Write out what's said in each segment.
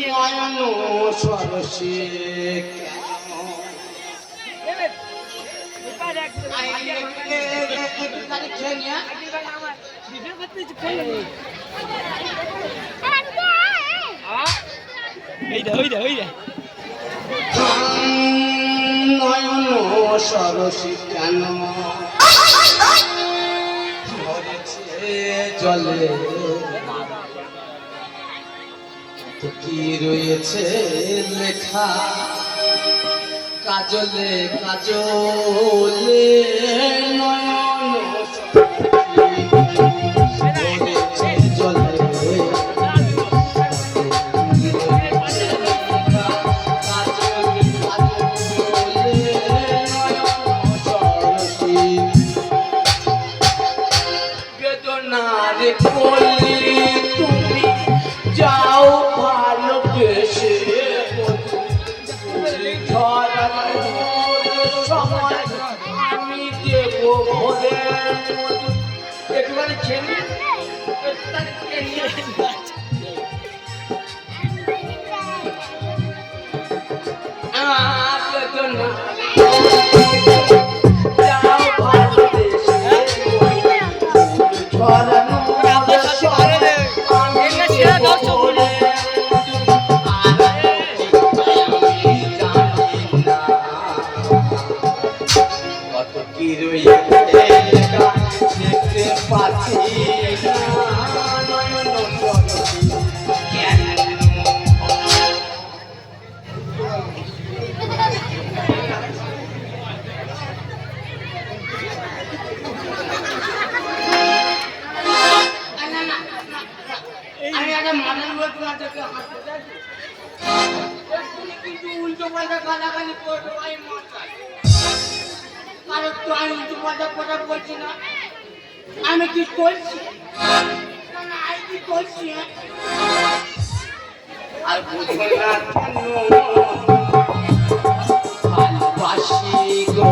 নয়ন সরসে নয়ন সরসে কেন জলে তো কি রয়েছে লেখা কাজলে কাজলে নয়ন জলে বেদনারে বললি তুমি যাও ভালোবেসে সময় আমি দেব ভোলে একটুখানি ছেলে উল্টো পাল্টা গালাগালি করবো আমি মশাই কারণ তো আমি উল্টো পাল্টা কথা বলছি না আমি কি করছি আমি কি করছি আর বুঝবো না ভালোবাসি গো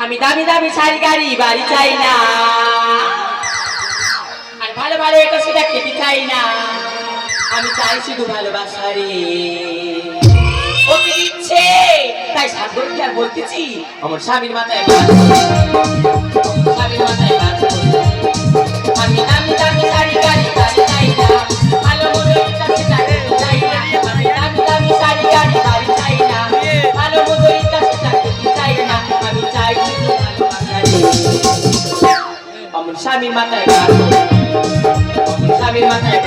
আমি দামি দামি শাড়ি গাড়ি বাড়ি চাই না আর ভালো ভালো এটা সেটা খেতে চাই না আমি চাই শুধু ভালোবাসা রে ওকে দিচ্ছে তাই সাগরকে আর বলতেছি আমার স্বামীর মাথায় স্বামীর মাথায় আমি দামি দামি শাড়ি গাড়ি বাড়ি চাই না ভালো মতো এটা সেটা খেতে চাই না আমি দামি দামি শাড়ি গাড়ি বাড়ি চাই না ভালো মতো এটা সেটা খেতে চাই না আমি চাই আমার স্বামীর মাথায় স্বামীর মাথায়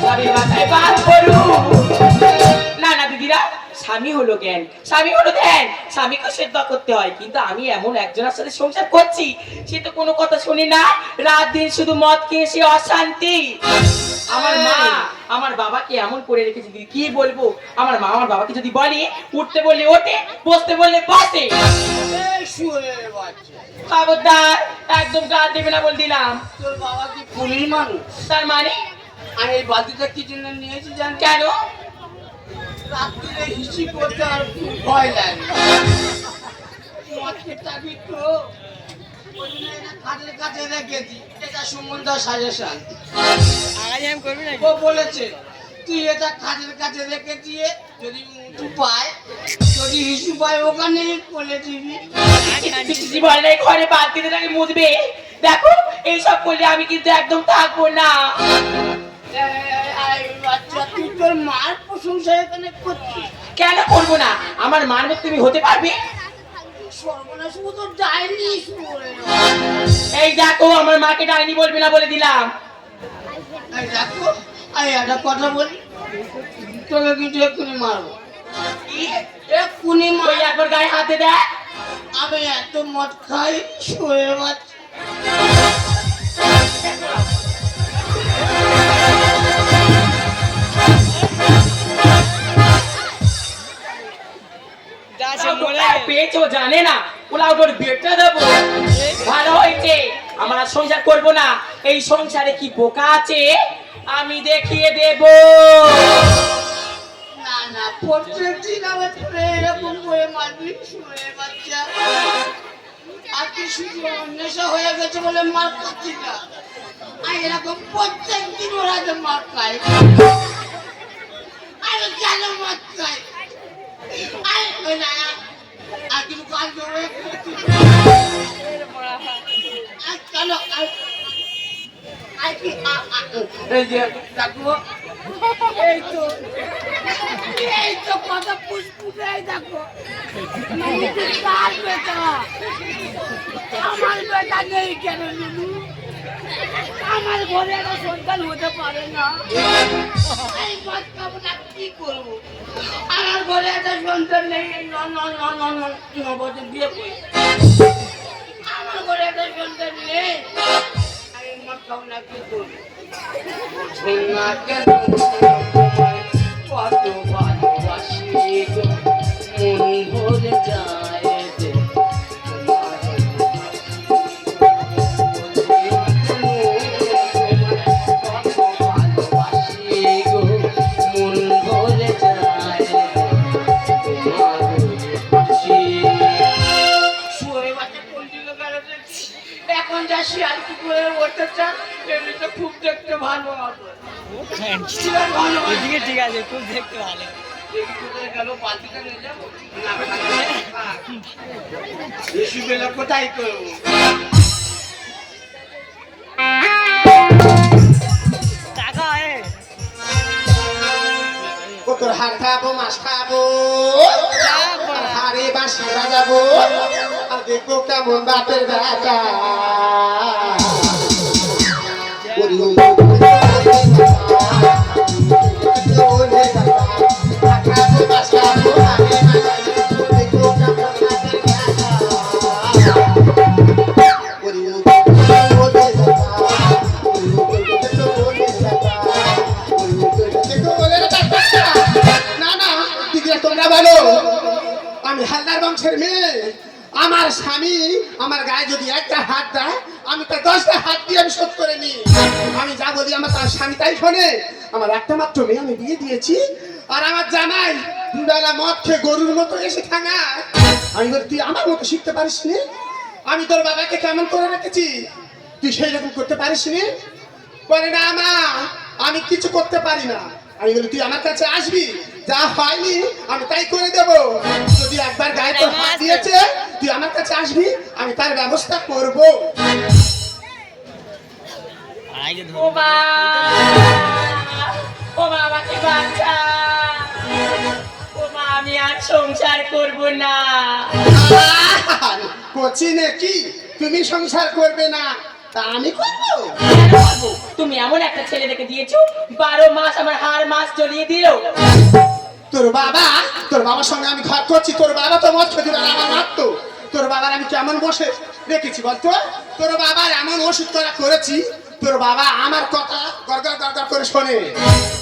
স্বামীর মাথায় বাদ করু না না দিদিরা স্বামী হলো জ্ঞান স্বামী হলো ধ্যান স্বামীকে শ্রদ্ধা করতে হয় কিন্তু আমি এমন একজনের সাথে সংসার করছি সে তো কোনো কথা শুনি না রাত দিন শুধু মদ খেয়ে সে অশান্তি আমার মা আমার বাবাকে এমন করে রেখেছে দিদি কি বলবো আমার মা আমার বাবাকে যদি বলে উঠতে বললে ওঠে বসতে বললে বসে খবরদার একদম গাল দেবে না বল দিলাম তোর বাবা কি পুলিশ মানুষ তার মানে আমি এই বালতিটা কি জন্য নিয়েছি জান কেন রাত্রিরে হিসি করতে আর ভয় লাগে মদ খেতে তো খাটের কাছে রেখেছি এটা সুমন্ত সাজেশন ও বলেছে তুই এটা খাটের কাছে রেখে দিয়ে যদি উঁচু পায় যদি হিসু পায় ওখানে বলে দিবি জীবনে ঘরে বালতিতে তাকে মুদবে দেখো এইসব করলে আমি কিন্তু একদম থাকবো না বাচ্চা তুই তোর মার প্রশংসা এখানে করছিস কেন করবো না আমার মার মতো তুমি হতে পারবে সর্বনাশ ও তো ডাইনি এই দেখো আমার মাকে ডাইনি বলবি না বলে দিলাম এই দেখো এই একটা কথা বলি তোকে কিন্তু এক্ষুনি মারবো এক্ষুনি ওই একবার গায়ে হাতে দেয় আমি এত মদ খাই শুয়ে বাচ্চা পেয়েছো জানে না ওলা ওর বেটা দেবো ভালো হয়েছে আমরা সংসার করবো না এই সংসারে কি বোকা আছে আমি দেখিয়ে দেব। না না, প্রত্যেক দিন আমার তোরা এরকম করে মারবি শুনে বাচ্চা। আজকে শুধু নেশা হয়ে গেছে বলে মার খাচ্ছি না, আর এরকম প্রত্যেক দিন ওরা যে মার খায়। আরে কেন মার খায়? আরে ওই না, আর কিছু কাজ করে আর কেন আর কি এই যে দেখো, এই তো কথা পুষপুষে দেখো, কার বেটা? আমার বেটা নেই কেন লুলু? আমার ঘরে একটা সন্তান হতে পারে না? এই মদ খাবো না, কি করবো? আমার ঘরে একটা সন্তান নেই, বছর বিয়ে করি, আমার ঘরে একটা সন্তান নেই, আমি মদ খাবো না, কি করবো? সোনা কেন কত ভালোবাসি গো, মন ভরে যায় যে এখন যা শিয়াল কি করে উঠতে চান, এমনিতে খুব দেখতে ভালো হবে। ঠিক আছে, খুব দেখতে ভালো। গেল বালতিটা নিয়ে যাবো, বেশি বেলা কোথায় করবো? টাকা তোর হাড় খাবো, মাছ খাবো, হাড়ে বাঁশি বাজাবো, আর দেখবো কেমন বাপের বেটা। তোমরা বলো আমি হালদার বংশের মেয়ে, আমার স্বামী আমার গায়ে যদি একটা হাত দেয় আমি তার 10টা হাত দিয়ে আমি শোধ করে নিই। আমি যা বলি আমার তার স্বামী তাই শোনে। আমার একটা মাত্র মেয়ে আমি বিয়ে দিয়েছি, আর আমার জামাই দুবেলা মদ খেয়ে গরুর মতো এসে ঠাঙায়। আমি বলি তুই আমার মতো শিখতে পারিস নি? আমি তোর বাবাকে কেমন করে রেখেছি, তুই সেই রকম করতে পারিস নি? বলে না মা, আমি কিছু করতে পারি না। আমি বলি তুই আমার কাছে আসবি, যা হয়নি আমি তাই করে দেব। যদি একবার গায়ে তোর হাত দিয়েছে তুই আমার কাছে আসবি, আমি তার ব্যবস্থা করব। ও মা, ও মা আমাকে বাঁচা, ও মা আমি আর সংসার করব না। করছি নাকি তুমি সংসার করবে না, তা আমি করবো? তুমি এমন একটা ছেলে দেখে দিয়েছো 12 মাস আমার হাড় মাস জ্বলিয়ে দিল। তোর বাবার সঙ্গে আমি ঘর করছি, তোর বাবা তো মদ খেতে পারে আমার মারতো। তোর বাবার আমি কেমন বসে রেখেছি বলতো? তোর বাবার এমন ওষুধ করেছি, তোর বাবা আমার কথা গড়গড় গড়গড় করে শোনে।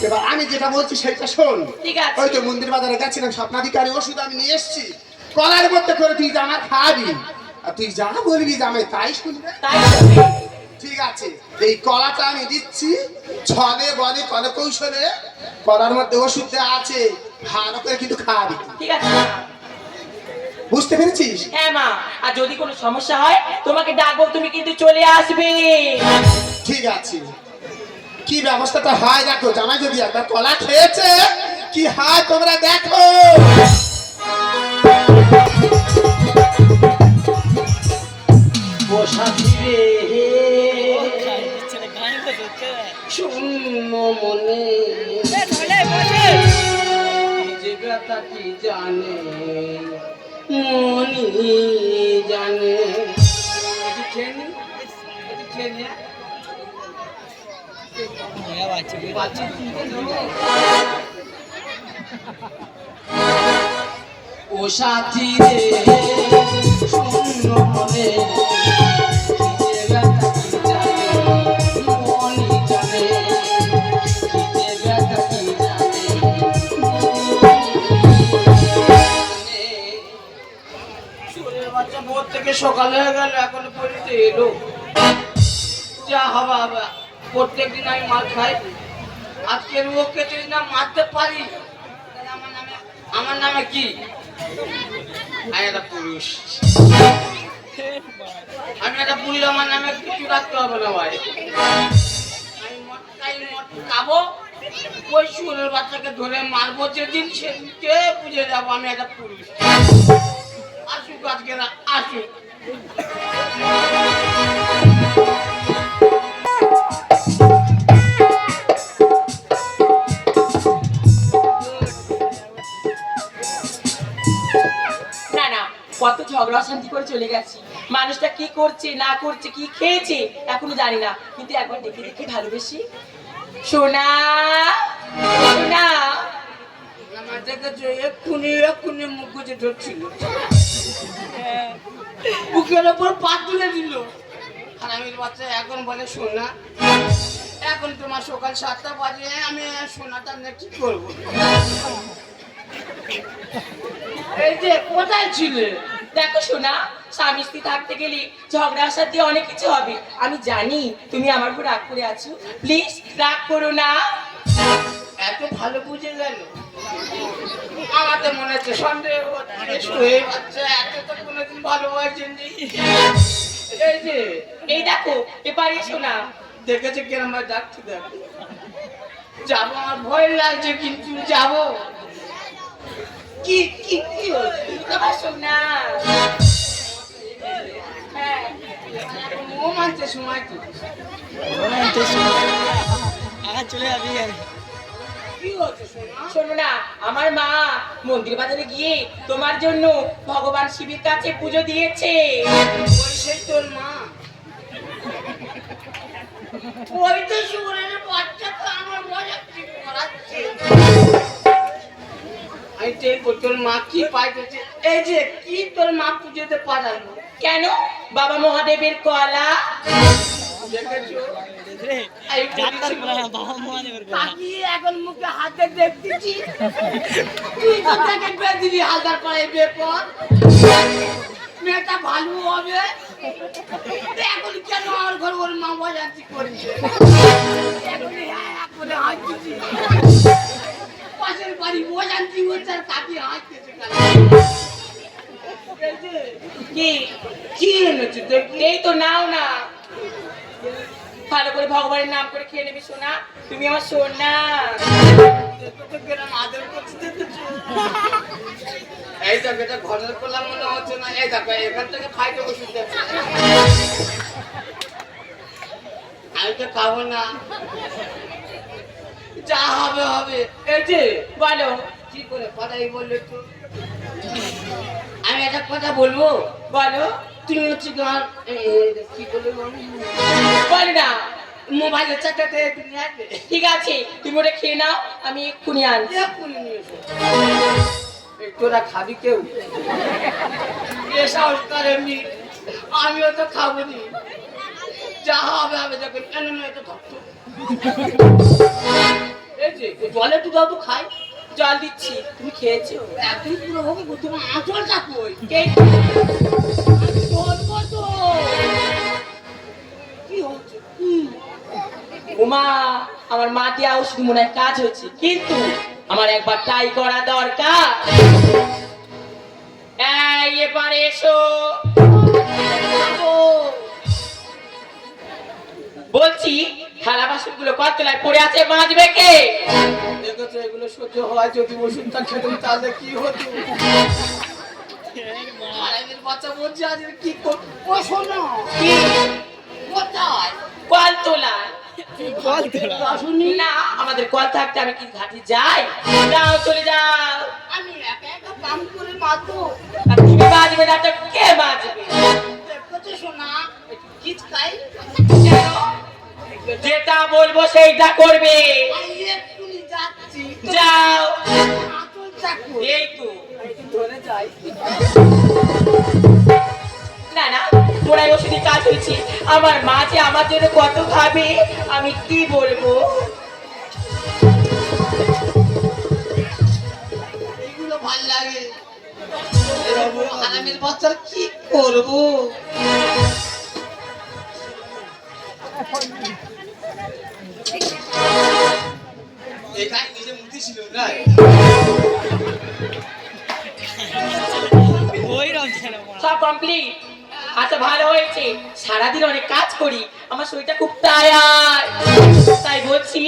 এবার আমি যেটা বলছি সেটা শোন। ঠিক আছে। ওই তো মন্দির বাজারে গেছিলাম, স্বপ্নাধিকারী ওষুধ আমি নিয়ে এসেছি, কলার মধ্যে করে তুই জামা খাবি, আর তুই যা বলবি জামাই তাই শুনবে। তাই হবে। ঠিক আছে, এই কলাটা আমি দিচ্ছি, ছলে বলে কলে কৌশলে কলার মধ্যে ওষুধ দেওয়া আছে, ভালো করে কিন্তু খাবি। ঠিক আছে বুঝতে পেরেছিস? হ্যাঁ মা, আর যদি কোনো সমস্যা হয় তোমাকে ডাকবো, তুমি কিন্তু চলে আসবে। ঠিক আছে, কি ব্যবস্থাটা হয় দেখো। জামাই যদি একবার কলা খেয়েছে কি হয় তোমরা দেখো। শূন্য মনে যে ব্যথা কি জানে, মনি জানে। ও সাথী রে শূন্য মনে সকালে হয়ে গেল, এখন পর্যন্ত এলো। যা হবে হবে। প্রত্যেকদিন আমি মার খাই, আজকের ওকে যদি না মারতে পারি তাহলে আমার নামে কি? আমি একটা পুরুষ, আমার নামে কিছু রাখতে হবে না ভাই। আমি মদ খাবো, ওই শুয়োরের বাচ্চাকে ধরে মারবো, যেদিন সেদিনকে বুঝে যাবো আমি একটা পুরুষ। আসুক আজকে না আসুক। না না, কত ঝগড়া শান্তি করে চলে গেছি। মানুষটা কি করছে না করছে, কি খেয়েছে এখনো জানি না, কিন্তু একবার দেখে দেখে ভালোবেসি। সোনা সোনা, আমার দেখেছো এক্ষুনি মুখ গুজে ধরছিল, বুকের ওপর পা তুলে দিল। হারামির বাচ্চা এখন বলে সোনা, এখন তোমার সকাল 7টা বাজে, আমি সোনাটা নিয়ে কি করবো? এই যে কোথায় ছিলে? দেখো সোনা, স্বামী স্ত্রী থাকতে গেলে ঝগড়া সাথে অনেক কিছু হবে। আমি জানি তুমি আমার উপর রাগ করে আছো, প্লিজ রাগ করো না। এত ভালো বুঝে গেল, আমাদের মনে হচ্ছে সন্দেহ হয়ে যাচ্ছে, এত তো কোনোদিন ভালোবাসেনি। এই যে এই দেখো, এবারে সোনা দেখেছে কিরম ভাবে ডাকছি, দেখো যাবো, আমার ভয় লাগছে কিন্তু যাবো। কি কি কি হচ্ছে? তোমার সোনা, হ্যাঁ ও মানছে সময় কি? আঘাত চলে যাবি কি হচ্ছে সোনা? শোনো না, আমার মা মন্দির বাজারে গিয়ে তোমার জন্য ভগবান শিবের কাছে পুজো দিয়েছে। ওই সেই তোর মা, ওই তো শুয়োরের বাচ্চা তো আমার মজা কি করাচ্ছে। আমি দেখবো তোর মা কি পাইতেছে। এই যে কি তোর মা পুজোতে পাঠালো? কেন? বাবা মহাদেবের কলা। দেখেছো? রে এই ডাক্তার বলে না, বাবা মা নেবে কাকি এখন মুখে হাতে দেখতেছি, তুই তো তাকে বেঁধে দিলি হালদার পাড়ায় বিয়ে কর, মেয়েটা ভালো হবে। এখন কেন আমার ঘর ওর মা বাজাচ্ছি করছে? এখন হ্যাঁ করে হাঁটতেছি, পাশের বাড়ি বোঝাচ্ছি, ও তার কাকি হাঁটতেছে। কি কি এনেছে দেখি? এই তো নাও না, ভালো করে ভগবানের নাম করে খেয়ে নেবে সোনা, তুমি আমার সোনা। দেখেছো কিরম আদর করছে, দেখেছো? এই দেখো, এটা ঘরের কোলা মনে হচ্ছে না। এই দেখো, এখান থেকে ফাইটে ওষুধ দিচ্ছে। আমি তো খাবো না, যা হবে হবে। এই যে বলো কি করে পাঠাই বললে তো? আমি একটা কথা বলবো, বলো তুমি হচ্ছে গান কি বলবো বলো না। মোবাইলের চাটাতে তুমি আসবে, ঠিক আছে, তুমি ওটা খেয়ে নাও, আমি এক্ষুনি আনছি। এক্ষুনি নিয়ে এসো। এই তোরা খাবি কেউ? এ সাহস করে এমনি, আমিও তো খাবো নি, যা হবে হবে। দেখো কেন নয় তো ধরতো। এই যে জলে তো দাও তো খাই। জল দিচ্ছি, তুমি খেয়েছো? একদিন পুরো হবে, তোমার আঁচলটা কই? কে- বলবো তো। কি হচ্ছে? ওমা, আমার মাটি ওষুধ মনে হয় কাজ হচ্ছে, কিন্তু আমার একবার ট্রাই করা দরকার। এই এবারে এসো, বলছি থালা বাসন গুলো কতলায় পড়ে আছে, মাজবে কে? দেখেছো এগুলো সহ্য হয়, যদি ওষুধটা খেতাম তাহলে কি হতো? হারামির বাচ্চা বলছে আজ কি করবো? ও শোনো, কি? কোথায়? কল তোলায়। বল তোরা আসুনি। না, আমাদের কল থাকতে আমি কি ঘাটে যাই? যাও, চলে যাও। আমি একা একা কাম করে বাঁধবো। আর তুমি বাজবে না তো কে বাজবে? দেখেছো শোনা, একটু কিচকাই। কেন? যেটা বলবো সেইটা করবে। আমি এক্ষুনি যাচ্ছি। যাও। আঁচলটা কই? এই তো। একটু ধরে যাই। না না, মোড়াই ওষুধই কাজ হয়েছে। আমার মা যে আমার জন্য কত খাবে, আমি কি বলবো? এইগুলো ভাল লাগে। হারামির বাচ্চার কি করবো? এটাই নিজে মুক্তি ছিল না ওই রকম ছিল সব কমপ্লিট। আচ্ছা ভালো হয়েছে, সারাদিন অনেক কাজ করি, আমার শরীরটা খুব টায়ার্ড, তাই বলছি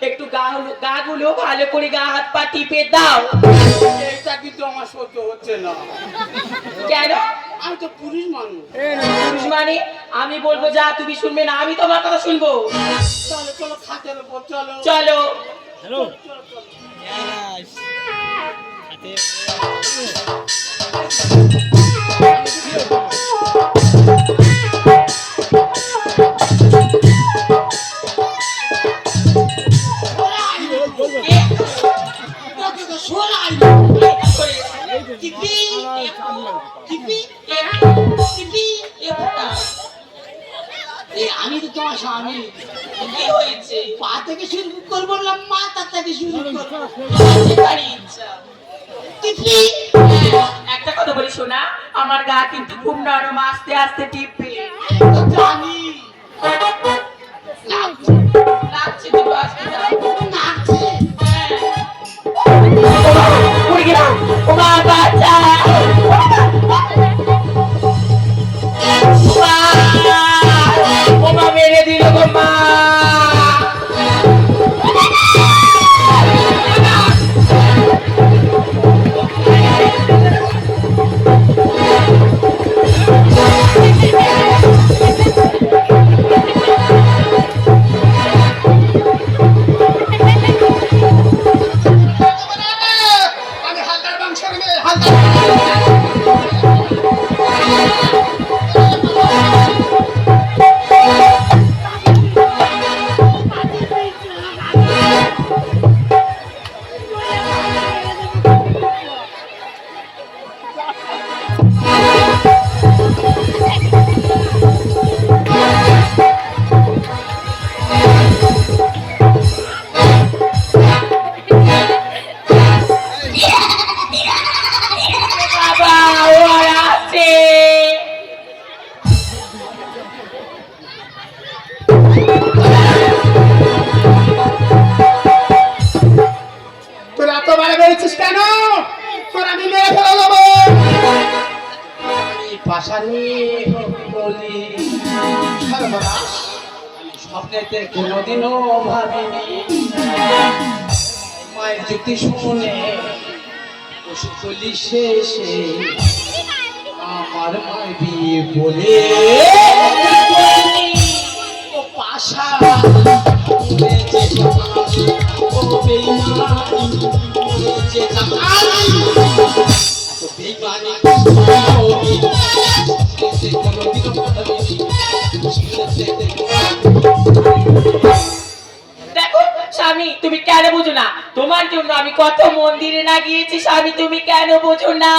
একটু গাগুলো ভালো করে গা হাত পা টিপে দাও। এইটা কিন্তু আমার সহ্য হচ্ছে না। কেন? আমি তো পুরুষ মানুষ। পুরুষ মানে আমি বলবো যা, তুমি শুনবে না, আমি তোমার কথা শুনবো। চলো চলো খাটের উপর চলো। চলো। হ্যালো হাতে তোকে তো শোনাই টিপি টিপি টিপি আমি তো তোমার স্বামী। কি হয়েছে? পা থেকে শুরু করবো না মাথা থেকে শুরু করবো? যেটারই ইচ্ছা। টিপি একটা কথা বলি শোনা, আমার গা কিন্তু খুব নরম, আস্তে আস্তে টিপবে। তো জানি লাগছে লাগছে দুটো আস্তে দাও। লাগছে। পড়ে গেলাম, ও মা বাঁচা, ও মা মেরে দিল গো মা। আমি হালদার বংশের মেয়ে, হালদার। বাবা ওরা আছে। তোরা এত বারে বেড়েছিস কেন? তোর আমি মেরে ফেলে দেবো। আমি পাশা নিয়ে বলি সর্বনাশ। আমি স্বপ্নেতে কোনোদিনও ভাবিনি মায়ের যুক্তি শুনে পশুকলি শেষে আমার মায়ের বিয়ে বলে ও পাশা উড়েছে জামাই, ও বেইমান উড়েছে জামাই। এত বেইমানি করি, সে কোনোদিনও ভাবিনি দেখো স্বামী, তুমি কেন বুঝো না? তোমার জন্য আমি কত মন্দিরে না গিয়েছি স্বামী, তুমি কেন বুঝো না?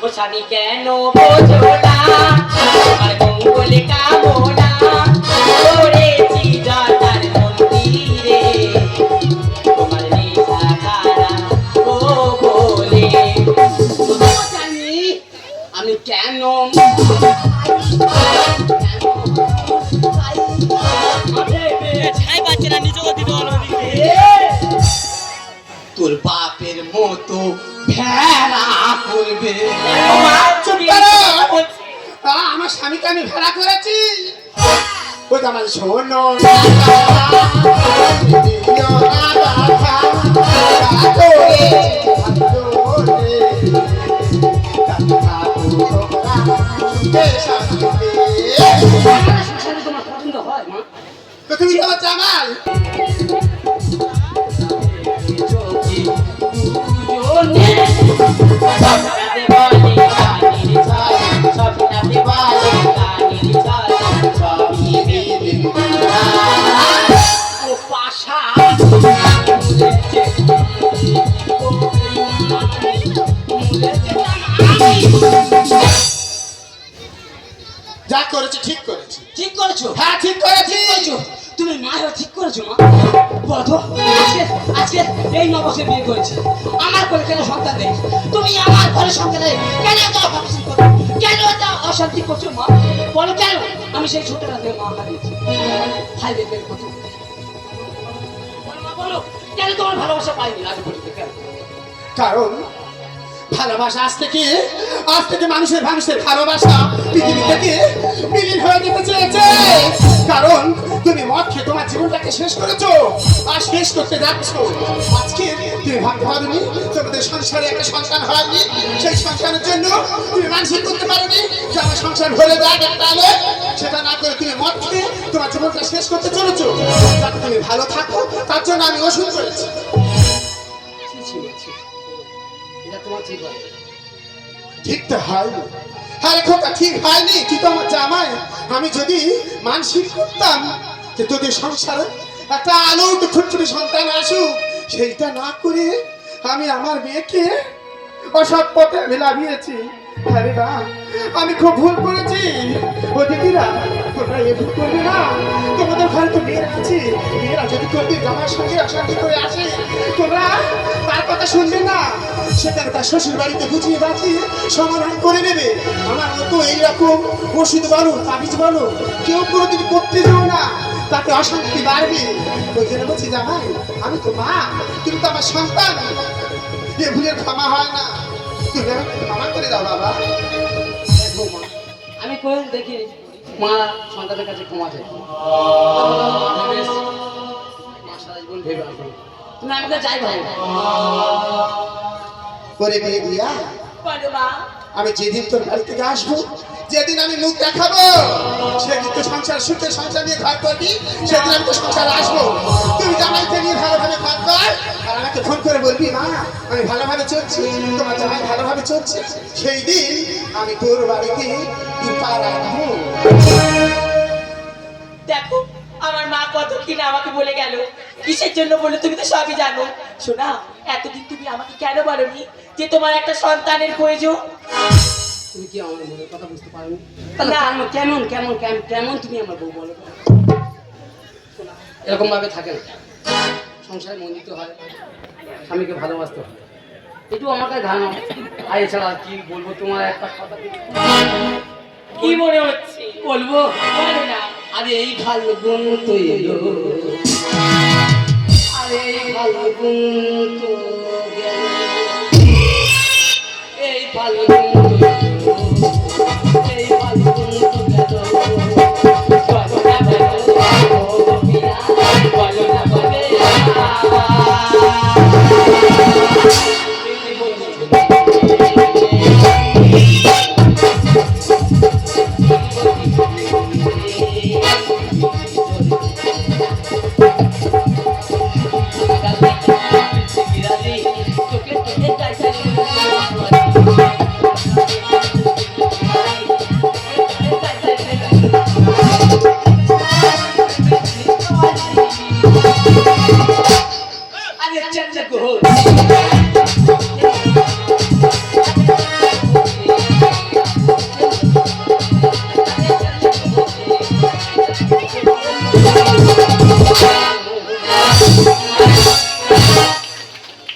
ও স্বামী কেন বোঝো না? তোমার মঙ্গলে কামনা করেছি জটার মন্দিরে, তোমার নেশা খারা ও বলে। জানি আমি কেন ছাই পাচ্ছে না, নিজেকে দিতে হলো ওদিকে। তোর বাপের মতো ভেড়া করবে। চুপ করো। আমার স্বামীকে আমি ভাড়া করেছি। ওই তো আমার শোনো না দিও না কথা, কাজরে কাজরে কথা তোরা সুখে শান্তিতে। সংসারে তোমার পছন্দ হয় মা? তো তুমি তো জামাল। স্বপ্নাতে বলে কানির ছয়, স্বপ্নাতে বলে কানির ছয়, সবই মিলে ও পাশা যা করেছি ঠিক করেছি। ঠিক করেছো? হ্যাঁ ঠিক করেছি। তুমি মায়ের ঠিক করেছো মা? বলো তো, আজকে আজকে এই 9 বছর বিয়ে করেছি, আমার করে কেন সন্তান নেই? তুমি আমার ঘরে সন্তান নেই কেন? এত অশান্তি করছো কেন? এত অশান্তি করছো মা? বলো কেন? আমি সেই ছোটবেলা থেকে মা হারিয়েছি, ভাই দেখের কত। বলো মা, বলো কেন তোমার ভালোবাসা পাইনি আজ পর্যন্ত? কেন? কারণ ভালোবাসা আজ থেকে মানুষের ভালোবাসা পৃথিবী থেকে বিলীন হয়ে যেতে চেয়েছে। কারণ তুমি মদ খেয়ে তোমার জীবনটাকে শেষ করেছো আর শেষ করতে যাচ্ছ। আজকে তুমি ভাবতে পারোনি তোমাদের সংসারে একটা সন্তান হয়নি, সেই সন্তানের জন্য তুমি মানসিক করতে পারোনি যে আমার সংসার হলে যাক একটা আলো। সেটা না করে তুমি মদ খেয়ে তোমার জীবনটা শেষ করতে চলেছো। যাতে তুমি ভালো থাকো তার জন্য আমি ওষুধ করেছি। এটা তোমার ঠিক হয়? ঠিক তো হয়নি। আরে খোকা, ঠিক হয়নি। তুই তো আমার জামাই। আমি যদি মানসিক করতাম যে তোদের সংসারে একটা আলো ফুটফুটে সন্তান আসুক, সেইটা না করে আমি আমার মেয়েকে অসৎ পথে মিলাভিয়েছি। আরে না, আমি খুব ভুল করেছি। ও দিদিরা, তোমরা এ ভুল করবে না। তোমাদের ঘরে তো মেয়েরা আছে, মেয়েরা যদি তোদের জামার সঙ্গে অশান্তি করে আসে, তোমরা তার কথা শুনবে না। সেখানে তার শ্বশুর বাড়িতে বুঝিয়ে বাঁচিয়ে সমাধান করে নেবে। আমার মতো এইরকম ওষুধ বলো, তাবিজ বলো, কেউ কোনোদিন করতে যাও না, তাতে অশান্তি বাড়বে। ওই জন্য বলছি জামাই, আমি তো মা, তুমি তো আমার সন্তান, এ ভুলের ক্ষমা হয় না। তুমি আমাকে ক্ষমা করে দাও বাবা। দেখো মা, আমি কোনোদিন দেখি মা সন্তানের কাছে ক্ষমা চাই। মা সারা জীবন ভেবে আসবে, তুমি আমাকে চাই ভাই। করে বিয়ে দিয়া বলো মা। আমি যেদিন তোর বাড়ি থেকে আসবো, যেদিন আমি মুখ দেখাবো, সেদিন তো সংসার সুখের সংসার নিয়ে ঘর করবি, সেদিন আমি তো সংসার আসবো। তুই জামাইকে নিয়ে ভালোভাবে ঘর কর, আর আমাকে ফোন করে বলবি মা আমি ভালোভাবে চলছি, তোমার জামাই ভালোভাবে চলছে। সেই দিন আমি তোর বাড়িতে পা রাখবো। দেখো আমার মা কত কিনা আমাকে বলে গেল। কিসের জন্য বলে তুমি তো সবই জানো। শোনা, এতদিন তুমি আমাকে কেন বলনি যে তোমার একটা সন্তানের প্রয়োজন? তুমি কি আমার মনের কথা বুঝতে পারোনি? তাহলে কেমন কেমন কেমন কেমন তুমি আমার বউ বলো? শোনা, এরকম ভাবে থাকে না, সংসারে মন দিতে হয়, স্বামীকে ভালোবাসতে হয়, একটু আমার কাছে ধারণা। আর এছাড়া আর কি বলবো, তোমার একটা কথা কি মনে হচ্ছে বলবো। বলো না। আরে এই ফাল্গুন তো এলো, আরে এই ফাল্গুন তো গেল, এই ফাল্গুন